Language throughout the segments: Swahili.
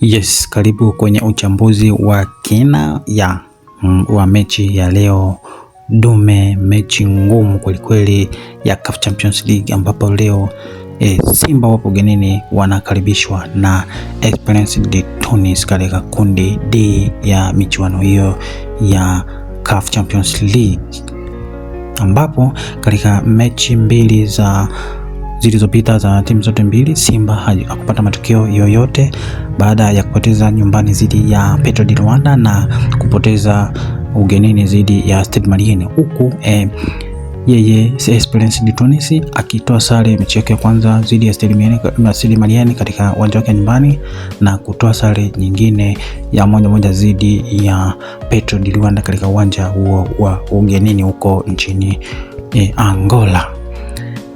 Yes, karibu kwenye uchambuzi wa kina wa mechi ya leo dume, mechi ngumu kwelikweli ya CAF Champions League, ambapo leo Simba wapo ugenini wanakaribishwa na Esperance de Tunis katika kundi D ya michuano hiyo ya CAF Champions League, ambapo katika mechi mbili zilizopita za timu zote mbili Simba hakupata matokeo yoyote baada ya kupoteza nyumbani dhidi ya Petro di Luanda na kupoteza ugenini dhidi ya Stade Malien, huku yeye Esperance de Tunis akitoa sare mechi yake ya kwanza dhidi ya Stade Malien katika uwanja wake nyumbani na kutoa sare nyingine ya 1-1 dhidi ya Petro di Luanda katika uwanja huo wa ugenini huko nchini Angola.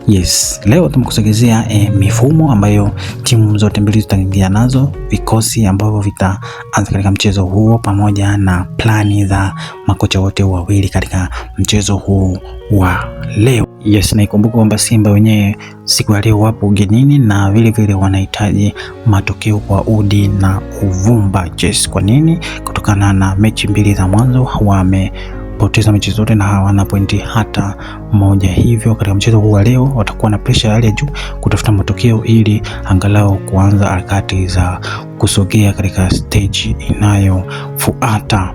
Yes, leo tumekusogezea mifumo ambayo timu zote mbili zitaingia nazo, vikosi ambavyo vitaanza katika mchezo huo pamoja na plani za makocha wote wawili katika mchezo huu wa leo. Yes, na ikumbuke kwamba Simba wenyewe siku ya leo wapo ugenini na vile vile wanahitaji matokeo kwa udi na uvumba. Yes, kwa nini? Kutokana na mechi mbili za mwanzo wamepoteza mechi zote na hawana pointi hata moja, hivyo katika mchezo huu wa leo watakuwa na pressure ya hali ya juu kutafuta matokeo ili angalau kuanza harakati za kusogea katika stage inayofuata.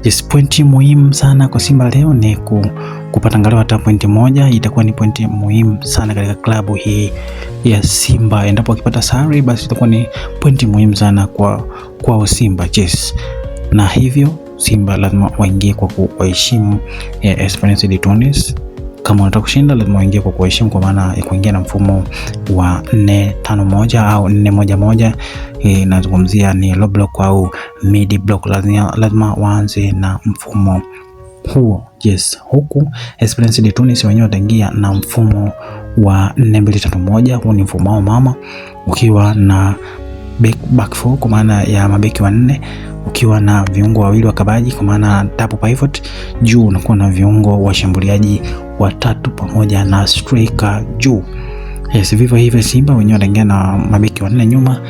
Yes, pointi muhimu sana kwa Simba leo ni kupata angalau hata pointi moja. Itakuwa ni pointi muhimu sana katika klabu hii ya Simba. Endapo wakipata sare, basi itakuwa ni pointi muhimu sana kwa Simba. Yes, na hivyo Simba lazima waingie kwa kuheshimu Esperance de Tunis. Kama unataka kushinda lazima waingie kwa kuheshimu, kwa maana ya kuingia na mfumo wa 4-5-1 au 4-1-1. Nazungumzia ni low block au mid block, lazima waanze na mfumo huo. Yes, huku Esperance de Tunis wenyewe wataingia na mfumo wa 4-2-3-1. Huu ni mfumo wao mama, ukiwa na back four kwa maana ya mabeki wanne, ukiwa na viungo wawili wakabaji kwa maana double pivot, juu unakuwa na viungo washambuliaji watatu pamoja na striker juu. Yes, vivyo hivyo Simba wenyewe wanaingia na mabeki wanne nyuma,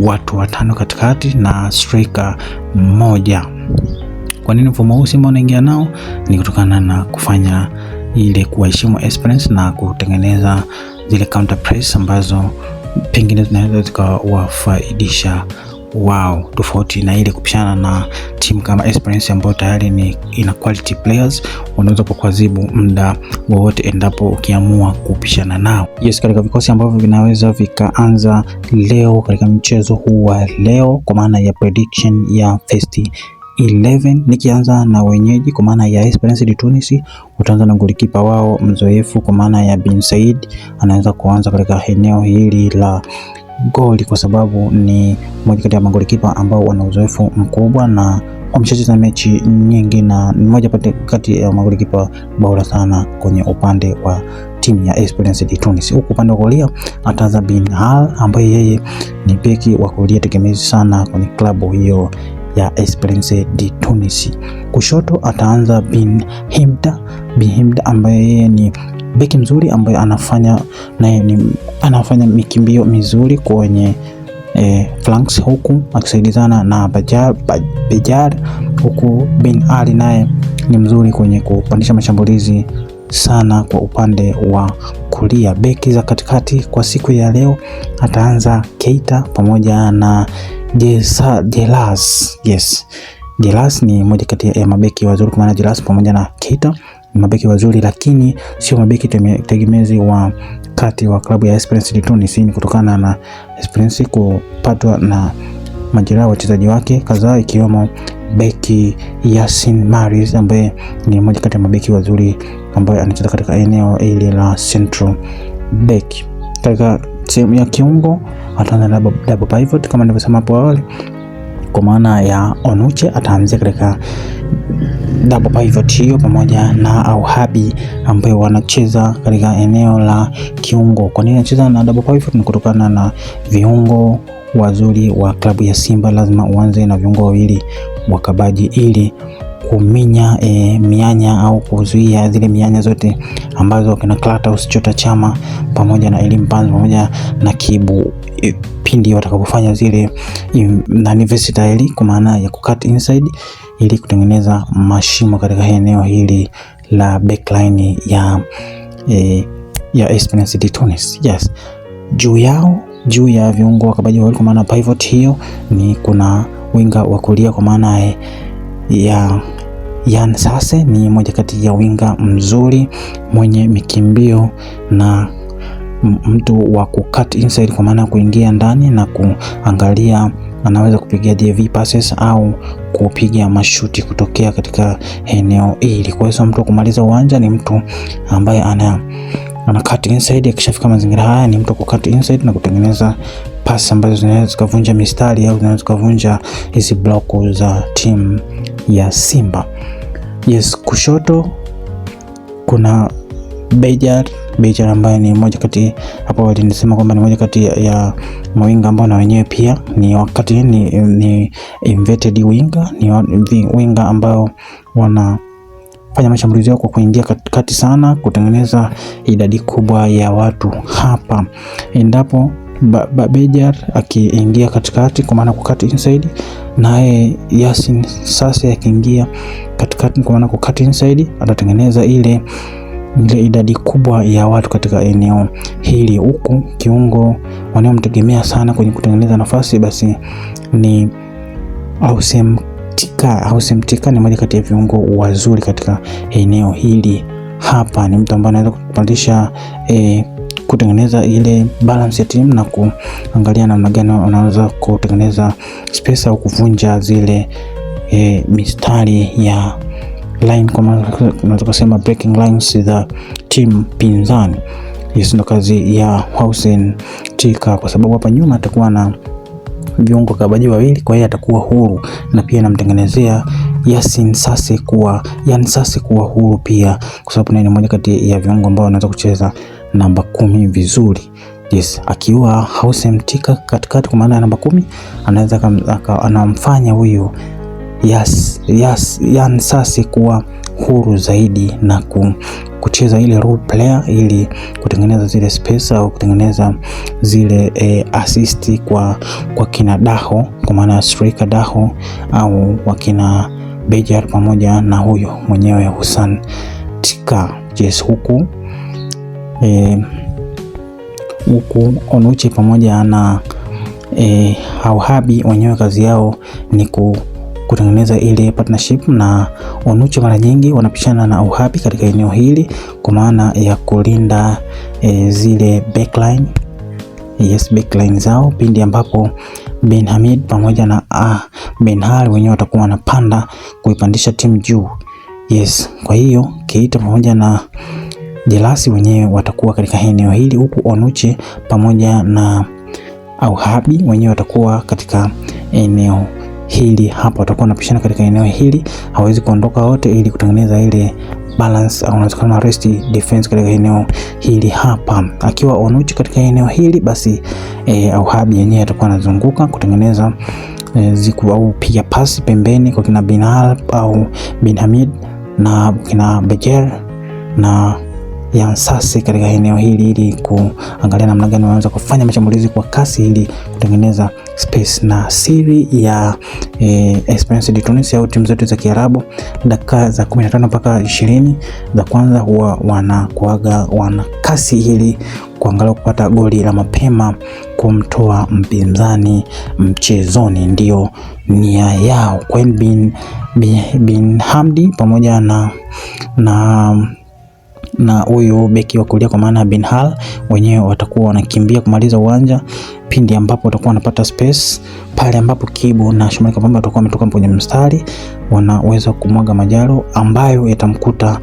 watu watano katikati na striker mmoja. Kwa nini mfumo huu Simba wanaingia nao? Ni kutokana na kufanya ile kuheshimu Esperance na kutengeneza zile counter press ambazo pengine zinaweza zikawafaidisha wao, tofauti na ile kupishana na timu kama Esperance ambayo tayari ina quality players, wanaweza kukuadhibu muda wowote endapo ukiamua kupishana nao. Yes, katika vikosi ambavyo vinaweza vikaanza leo katika mchezo huu wa leo kwa maana ya prediction ya first 11, nikianza na wenyeji kwa maana ya Esperance de Tunis, utaanza na golikipa wao mzoefu kwa maana ya Bin Said. Anaweza kuanza katika eneo hili la goli kwa sababu ni mmoja kati ya magolikipa ambao wana uzoefu mkubwa na wameshacheza mechi nyingi na ni mmoja kati ya magolikipa bora sana kwenye upande wa timu ya Esperance de Tunis. Huku upande wa kulia ataanza Bin Al ambaye yeye ni beki wa kulia tegemezi sana kwenye klabu hiyo ya Esperance de Tunis. Kushoto ataanza Bin Himda ambaye yeye ni beki mzuri ambaye anafanya mikimbio mizuri kwenye flanks, huku akisaidizana na Bejar, huku Bin Ali naye ni mzuri kwenye kupandisha mashambulizi sana kwa upande wa kulia. Beki za katikati kwa siku ya leo ataanza Keita pamoja na Jelas. Yes, Jelas ni moja kati ya mabeki wazuri kwa maana Jelas pamoja na Keita ni mabeki wazuri, lakini sio mabeki tegemezi wa kati wa klabu ya Esperance de Tunis. Ni kutokana na Esperance kupatwa na majeraha wachezaji wake kadhaa, ikiwemo beki Yasin Maris ambaye ni mmoja kati ya mabeki wazuri ambaye anacheza katika eneo ile la central back. Katika sehemu ya kiungo ataanza double pivot kama nilivyosema hapo awali, kwa maana ya Onuche ataanzia katika double pivot hiyo pamoja na Auhabi ambaye wanacheza katika eneo la kiungo. Kwa nini anacheza na double pivot? Ni kutokana na viungo wazuri wa klabu ya Simba lazima uanze na viungo wawili wakabaji ili kuminya mianya au kuzuia zile mianya zote ambazo kina Clatous Chota Chama pamoja na Elim Panzo pamoja na Kibu pindi watakapofanya zile versatile kwa maana ya kucut inside ili kutengeneza mashimo katika eneo hili la backline ya Esperance de Tunis. Yes. Juu ya viungo wakabaji wawili kwa maana pivot, hiyo ni kuna winga wa kulia kwa maana ya Yan Sase, ni moja kati ya winga mzuri mwenye mikimbio na mtu wa kucut inside kwa maana kuingia ndani na kuangalia anaweza kupigia DV passes au kupiga mashuti kutokea katika eneo hili. Kwa hiyo mtu kumaliza uwanja ni mtu ambaye ana cut inside. Akishafika mazingira haya ni mtu ku cut inside na kutengeneza pass ambazo zinaweza kuvunja mistari au zinaweza kuvunja hizi block za timu ya Simba. Yes, kushoto kuna Bejar ambaye ni moja kati, hapo walinisema kwamba ni moja kati ya mawinga ambao na wenyewe pia ni wakati ni inverted winger, ni winga ambao wanafanya mashambulizi yao kwa kuingia katikati sana, kutengeneza idadi kubwa ya watu hapa. Endapo Bejar akiingia katikati kwa maana kukati inside, naye Yasin sasa akiingia katikati kwa maana kukati inside, atatengeneza ile idadi kubwa ya watu katika eneo hili, huku kiungo wanaomtegemea sana kwenye kutengeneza nafasi basi ni Houssem Tika. Ni moja kati ya viungo wazuri katika eneo hili hapa. Ni mtu ambaye anaweza kupandisha kutengeneza ile balance ya timu na kuangalia namna gani anaweza kutengeneza space au kuvunja zile mistari ya line, kama tunaweza kusema breaking lines za team pinzani. Hiyo ndio kazi ya Houssem Tika, kwa sababu hapa nyuma atakuwa na viungo kabaji wawili, kwa hiyo atakuwa huru na pia namtengenezea Yasin Sase kuwa huru pia, kwa sababu ni mmoja kati ya viungo ambao wanaweza kucheza namba 10 vizuri. Yes, akiwa Houssem Tika katikati kwa maana ya namba 10, anaweza anamfanya huyu Yan Sase kuwa huru zaidi na kucheza ile role player ili kutengeneza zile space au kutengeneza zile assist kwa kina Daho kwa maana striker Daho au wakina Bejar pamoja na huyo mwenyewe Houssem Tika. Yes, huku Onuche pamoja na Auhabi wenyewe kazi yao ni kutengeneza ile partnership, na Onuche mara nyingi wanapishana na Auhabi katika eneo hili kwa maana ya kulinda zile backline. Yes, backline zao pindi ambapo Ben Hamid pamoja na Ben Hal wenyewe watakuwa wanapanda kuipandisha timu juu. Yes, kwa hiyo Keita pamoja na Jelasi wenyewe watakuwa katika eneo hili, huku Onuche pamoja na Auhabi wenyewe watakuwa katika eneo hili hapa, watakuwa wanapishana katika eneo hili, hawezi kuondoka wote ili kutengeneza ile balance au unaweza rest defense katika eneo hili hapa. Akiwa Onuche katika eneo hili basi Auhabi yenyewe atakuwa anazunguka kutengeneza ziku au piga pasi pembeni kwa kina Binal au Bin Hamid na kina Bejar na Yan Sase katika eneo hili ili kuangalia namna gani wanaweza kufanya mashambulizi kwa kasi ili kutengeneza space. Na siri ya Esperance de Tunis au timu zote za Kiarabu, dakika za 15 mpaka 20 za kwanza huwa wana kasi ili kuangalia kupata goli la mapema kumtoa mpinzani mchezoni, ndio nia yao. Kwa bin Hamdi pamoja na huyu beki wa kulia kwa maana Bin Hal wenyewe watakuwa wanakimbia kumaliza uwanja pindi ambapo watakuwa wanapata space, pale ambapo Kibu na Shomari Kapombe watakuwa wametoka kwenye mstari, wanaweza kumwaga majalo ambayo yatamkuta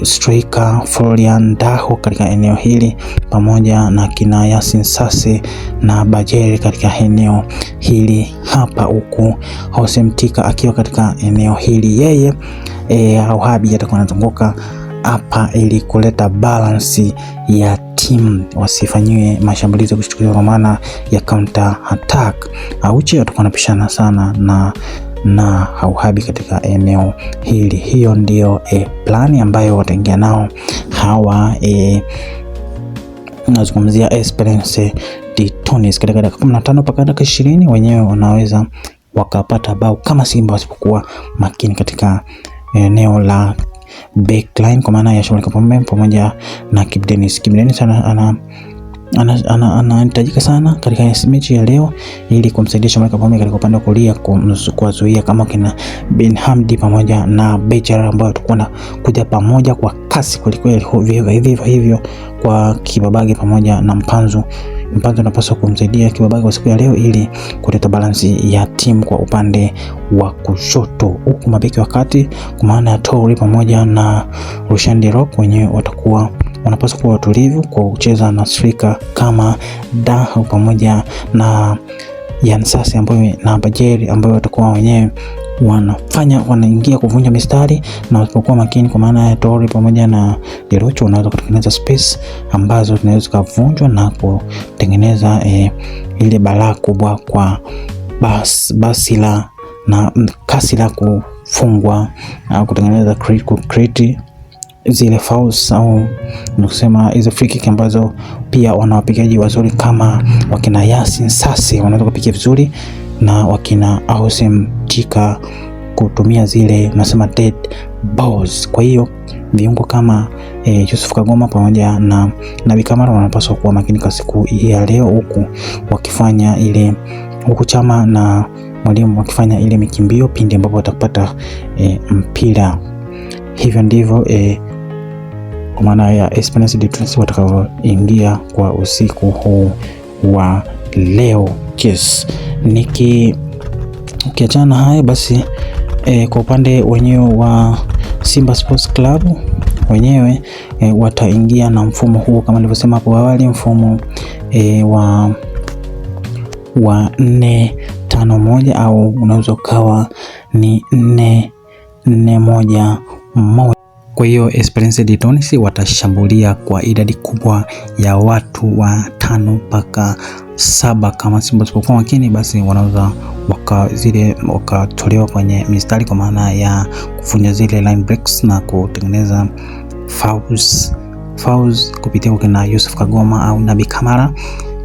striker Florian Daho katika eneo hili pamoja na kina Yasin Sase na Bajere katika eneo hili hapa, huku Houssem Tika akiwa katika eneo hili. Yeye Auhabi atakuwa anazunguka hapa ili kuleta balance ya timu, wasifanyiwe mashambulizi kuchukuliwa kwa maana ya counter attack. Auche atakuwa anapishana sana na Auhabi katika eneo hili. Hiyo ndio plani ambayo wataingia nao hawa nazungumzia Esperance de Tunis. Katika dakika 15 mpaka dakika 20 wenyewe wanaweza wakapata bao kama Simba wasipokuwa makini katika eneo la backline, kwa maana ya Shomari Kapombe pamoja na Kibu Denis. Kibu Denis anahitajika sana katika mechi ya leo ili kumsaidia Shomari Kapombe katika upande wa kulia, kuwazuia kama kina Ben Hamdi pamoja na Becher ambao tutakuwa kuja pamoja kwa kasi kweli hivyo kwa Kibabage pamoja na Mpanzu anapaswa kumsaidia Kibabage kwa siku ya leo ili kuleta balansi ya timu kwa upande wa kushoto, huku mabeki wakati kwa maana ya Toure pamoja na Rushan De Rock wenyewe watakuwa wanapaswa kuwa watulivu kwa kucheza na striker kama Daho pamoja na Yansasi ambayo na Bajeri ambayo watakuwa wenyewe wanaingia kuvunja mistari, na wasipokuwa makini kwa maana ya Toure pamoja na Derocho wanaweza kutengeneza space ambazo zinaweza kuvunjwa na kutengeneza ile balaa kubwa kwa basi la na kasi la kufungwa au kutengeneza create zile fouls au nikusema hizo free kick ambazo pia wanawapigaji wazuri kama wakina Yasin Sase wanaweza kupiga vizuri, na wakina Ausem Tika kutumia zile nasema dead balls. Kwa hiyo viungo kama Yusuf Kagoma pamoja na Nabi Kamara wanapaswa kuwa makini kwa siku ya leo, huku wakifanya ile Chama na Mwalimu wakifanya ile mikimbio pindi ambapo watapata mpira. Hivyo ndivyo kwa maana ya Esperance de Tunis watakaoingia kwa usiku huu wa leo. Yes. Ukiachana haya basi kwa upande wenyewe wa Simba Sports Club wenyewe wataingia na mfumo huo kama nilivyosema hapo awali, mfumo wa 4-5-1 au unaweza ukawa ni 4-4-1. Kwa hiyo Esperance de Tunis watashambulia kwa idadi kubwa ya watu 5 mpaka 7. Kama Simba sipokuwa makini, basi wanaweza wakatolewa kwenye mistari kwa maana ya kufanya zile line breaks na kutengeneza fouls kupitia kwa Yusuf Kagoma au Nabi Kamara,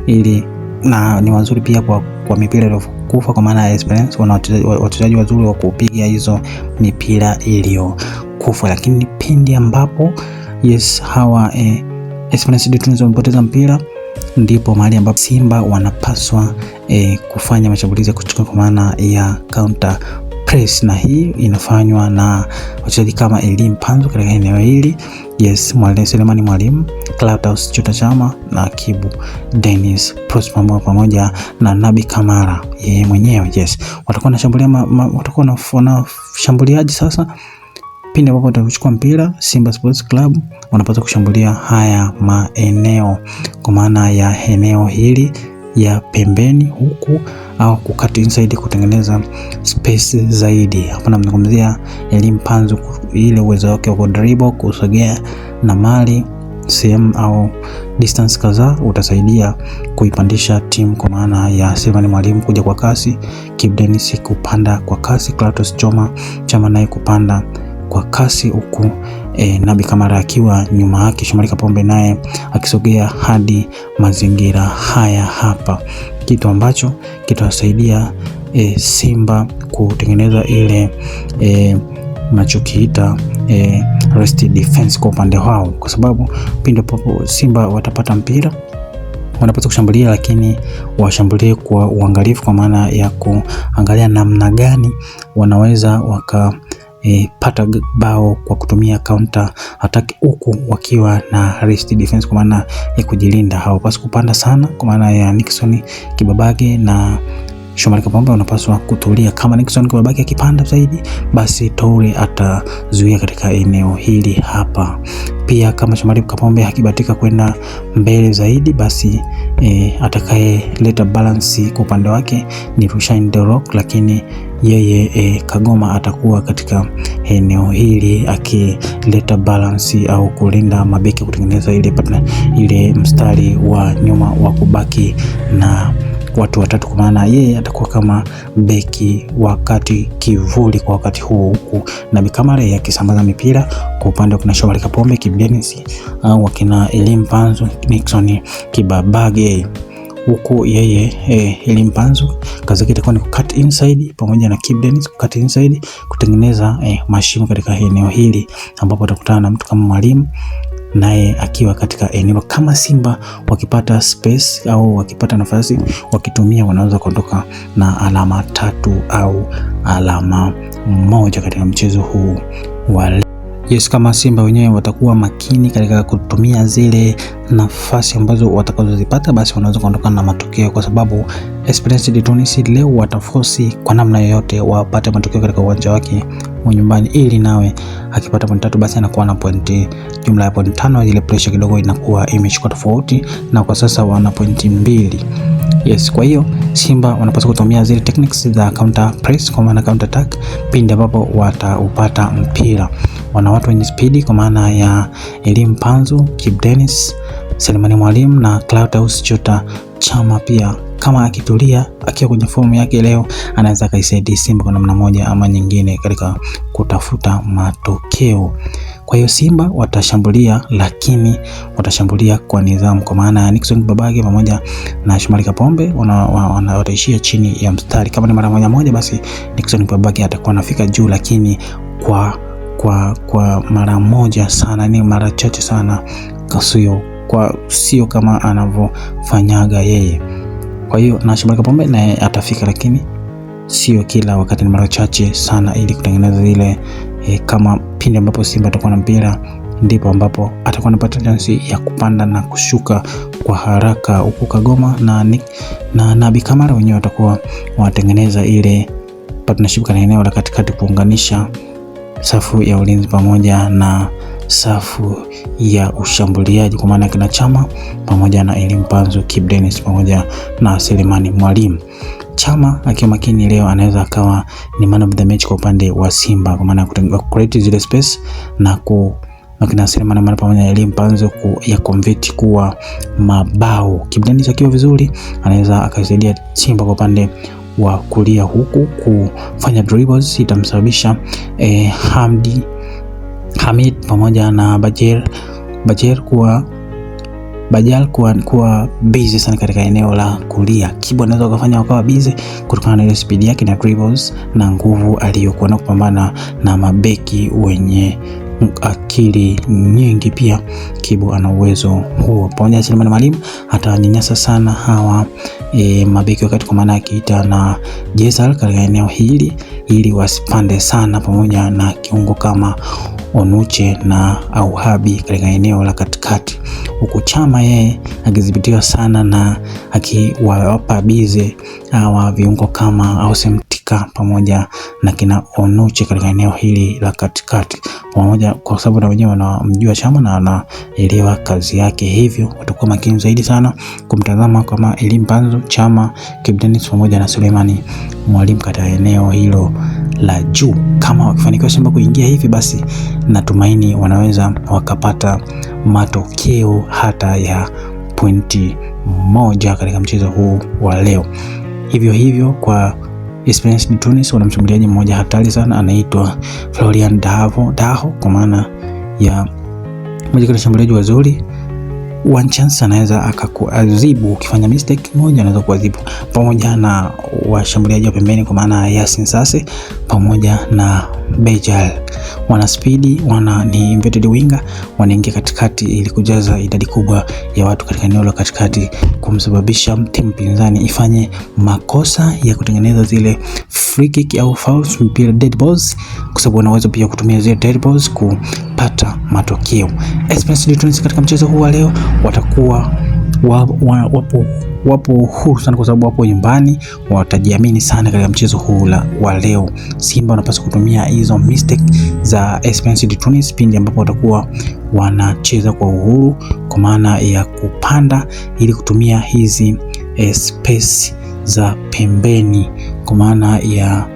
ili na ni wazuri pia kwa mipira iliyokufa, kwa maana ya Esperance wana wachezaji wazuri wa kupiga hizo mipira iliyokufa. Lakini pindi ambapo hawa Esperance de Tunis wamepoteza mpira, ndipo mahali ambapo Simba wanapaswa kufanya mashambulizi ya kuchukua kwa maana ya counter press, na hii inafanywa na wachezaji kama Elim Panzo katika eneo hili, Selemani Mwalimu, Clatous Chota Chama na Kibu Denis Prosper pamoja na Nabi Kamara yeye mwenyewe. Watakuwa na shambuliaji sasa. Pindi ambapo watachukua mpira, Simba Sports Club wanapaswa kushambulia haya maeneo kwa maana ya eneo hili ya pembeni huku au kukata inside kutengeneza space zaidi. Hapa namzungumzia Elim Panzu, ile uwezo wake wa dribble, kusogea na mali sehemu au distance kadhaa utasaidia kuipandisha timu kwa maana ya Selemani Mwalimu kuja kwa kasi, Kibu Denis kupanda kwa kasi, Clatous Chama naye kupanda kwa kasi, huku Nabi Kamara akiwa nyuma yake, Shomari Kapombe naye akisogea hadi mazingira haya hapa, kitu ambacho kitawasaidia Simba kutengeneza ile machokiita rest defense kwa upande wao, kwa sababu pindi ambapo Simba watapata mpira wanapaswa kushambulia, lakini washambulie kwa uangalifu, kwa maana ya kuangalia namna gani wanaweza pata bao kwa kutumia counter attack, huku wakiwa na rest defense kwa maana ya kujilinda. Hawapaswi kupanda sana kwa maana ya Nixon Kibabage na Shomari Kapombe wanapaswa kutulia. Kama Nixon Kibabage akipanda zaidi, basi Toure atazuia katika eneo hili hapa. Pia kama Shomari Kapombe hakibatika kwenda mbele zaidi, basi atakayeleta balance kwa upande wake ni Rushan De Rock, lakini yeye Kagoma atakuwa katika eneo hili akileta balance au kulinda mabeki, kutengeneza ile mstari wa nyuma wa kubaki na watu watatu, kwa maana yeye atakuwa kama beki wakati kivuli kwa wakati huo, huku Nabi Kamara yakisambaza mipira kwa upande wa kuna Shomari Kapombe, Kibu Denis au wakina Elim Panzo, Nixon Kibabage huku yeye Elie Mpanzu kazi yake itakuwa ni cut inside pamoja na Kibu Denis cut inside kutengeneza mashimo katika eneo hili, ambapo atakutana na mtu kama Mwalimu naye akiwa katika eneo. Kama Simba wakipata space au wakipata nafasi wakitumia, wanaweza kuondoka na alama 3 au alama 1 katika mchezo huu wa Yes, kama Simba wenyewe watakuwa makini katika kutumia zile nafasi ambazo watakazozipata, basi wanaweza kuondoka na matokeo, kwa sababu Esperance de Tunis leo wataforce kwa namna yoyote wapate matokeo katika uwanja wake wa nyumbani, ili nawe akipata pointi 3 basi anakuwa na pointi jumla ya pointi 5. Ile pressure kidogo inakuwa imechukua tofauti, na kwa sasa wana pointi 2. Yes, kwa hiyo Simba wanapaswa kutumia zile techniques za counter press, kwa maana counter attack, pindi ambapo wataupata mpira. Wana watu wenye speed kwa maana ya Elie Mpanzu, Kibu Denis, Selemani Mwalimu na Clatous Chota Chama. Pia kama akitulia akiwa kwenye fomu yake leo, anaweza kaisaidia Simba kwa namna moja ama nyingine katika kutafuta matokeo. Kwa hiyo Simba watashambulia, lakini watashambulia kwa nidhamu, kwa maana ya Nixon Babage pamoja na Shomari Kapombe wataishia chini ya mstari. Kama ni mara moja basi Nixon Babage atakuwa anafika juu, lakini kwa mara moja sana, ni mara chache sana, sio kama anavyofanyaga yeye. Kwa hiyo na Shomari Kapombe naye atafika, lakini sio kila wakati, ni mara chache sana, ili kutengeneza ile kama pindi ambapo Simba atakuwa na mpira, ndipo ambapo atakuwa anapata chance ya kupanda na kushuka kwa haraka. Huku Kagoma na Nabi Kamara wenyewe watakuwa wanatengeneza ile partnership katika eneo la katikati, kuunganisha safu ya ulinzi pamoja na safu ya ushambuliaji, kwa maana kina Chama pamoja na Elie Mpanzu, Kibu Denis pamoja na Selemani Mwalimu. Chama akiwa makini leo anaweza akawa ni man of the match kwa upande wa Simba, kwa maana ya create zile space na kina Selemani Mwalimu pamoja na Elie Mpanzu ya convert kuwa mabao. Kibu Denis akiwa vizuri anaweza akasaidia Simba kwa upande wa kulia, huku kufanya dribbles itamsababisha Hamid pamoja na Bajal kuwa busy sana katika eneo la kulia. Kibu anaweza kufanya wakawa busy kutokana na ile speed yake na dribbles na nguvu aliyokuwa na kupambana na mabeki wenye akili nyingi. Pia Kibu ana uwezo huo. Pamoja na Selemani Mwalimu atanyanyasa sana hawa mabeki wakati, kwa maana akiita na Jezal katika eneo hili ili wasipande sana, pamoja na kiungo kama Onuche na Auhabi katika eneo la katikati, huku Chama yeye akidhibitiwa sana na akiwapa bize hawa viungo kama Ausemtika pamoja na kina Onuche katika eneo hili la katikati pamoja, kwa sababu na wenyewe wanamjua Chama na anaelewa kazi yake, hivyo watakuwa makini zaidi sana kumtazama kama Elie Mpanzu, Chama, Kibu Denis pamoja na Selemani Mwalimu katika eneo hilo la juu. Kama wakifanikiwa Simba kuingia hivi, basi natumaini wanaweza wakapata matokeo hata ya pointi 1 katika mchezo huu wa leo. Hivyo kwa Esperance de Tunis wana mshambuliaji mmoja hatari sana, anaitwa Florian Daho, kwa maana ya mmoja kati ya shambuliaji wazuri. One chance anaweza akakuadhibu, ukifanya mistake moja anaweza kuadhibu, pamoja na washambuliaji wa pembeni kwa maana Yasin Sase pamoja na Bejal. Wana speed, ni inverted winger, wanaingia katikati ili kujaza idadi kubwa ya watu katika eneo la katikati, kumsababisha timu pinzani ifanye makosa ya kutengeneza zile free kick au fouls, mpira dead balls, kwa sababu wanaweza pia kutumia zile dead balls kupata matokeo. Esperance de Tunis katika mchezo huu wa leo watakuwa wapo huru sana, kwa sababu wapo nyumbani, watajiamini sana katika mchezo huu wa leo. Simba wanapaswa kutumia hizo mistake za Esperance de Tunis pindi ambapo watakuwa wanacheza kwa uhuru, kwa maana ya kupanda ili kutumia hizi space za pembeni, kwa maana ya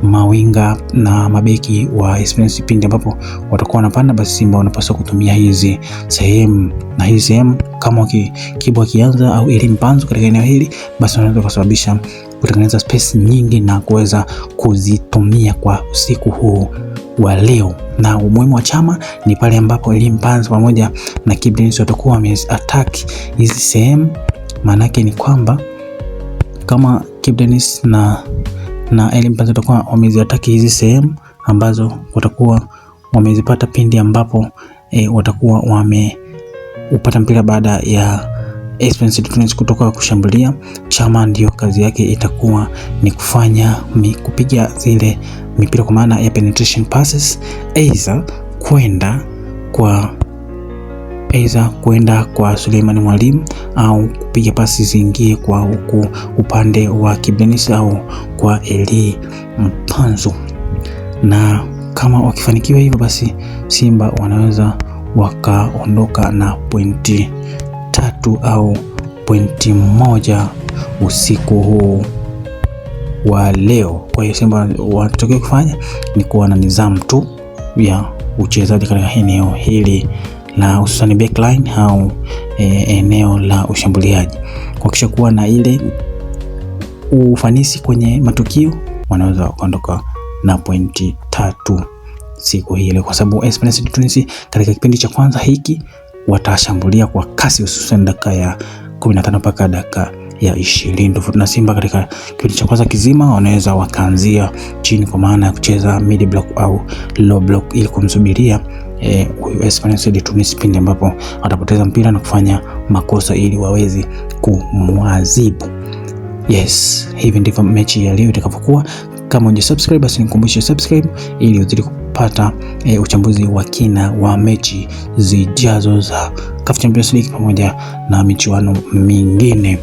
mawinga na mabeki wa Esperance. Pindi ambapo watakuwa wanapanda, basi Simba wanapaswa kutumia hizi sehemu, na hizi sehemu kama Kibu akianza au Elie Mpanzu katika eneo hili, basi wanaweza kusababisha kutengeneza space nyingi na kuweza kuzitumia kwa usiku huu wa leo. Na umuhimu wa Chama ni pale ambapo Elie Mpanzu pamoja na Kibu Denis watakuwa wame-attack hizi sehemu Maana yake ni kwamba kama Kibu Denis na Elie Mpanzu watakuwa wameziataki hizi sehemu ambazo watakuwa wamezipata pindi ambapo watakuwa wameupata mpira baada ya Esperance de Tunis kutoka kushambulia, Chama ndio kazi yake itakuwa ni kufanya kupiga zile mipira kwa maana ya penetration passes, aidha kwenda kwa Suleiman Mwalimu au kupiga pasi zingie kwa upande wa Kibu Denis au kwa Elie Mpanzu. Na kama wakifanikiwa hivyo, basi Simba wanaweza wakaondoka na pointi 3 au pointi 1 usiku huu wa leo. Kwa hiyo Simba wanataka kufanya ni kuwa na nidhamu tu ya uchezaji katika eneo hili la hususan backline au eneo la ushambuliaji, kuhakikisha kuwa na ile ufanisi kwenye matukio, wanaweza kuondoka na pointi 3 siku hii leo, kwa sababu Esperance de Tunis katika kipindi cha kwanza hiki watashambulia kwa kasi, hususan dakika ya 15 mpaka dakika ya 20. Tofauti na Simba katika kipindi cha kwanza kizima wanaweza wakaanzia chini kwa maana ya kucheza mid block au low block ili kumsubiria huyu Esperance de Tunis pindi ambapo atapoteza mpira na kufanya makosa ili waweze kumwadhibu. Yes, hivi ndivyo mechi ya leo itakavyokuwa. Kama hujasubscribe basi nikukumbushe subscribe ili uzidi kupata uchambuzi wa kina wa mechi zijazo za CAF Champions League pamoja na michuano mingine.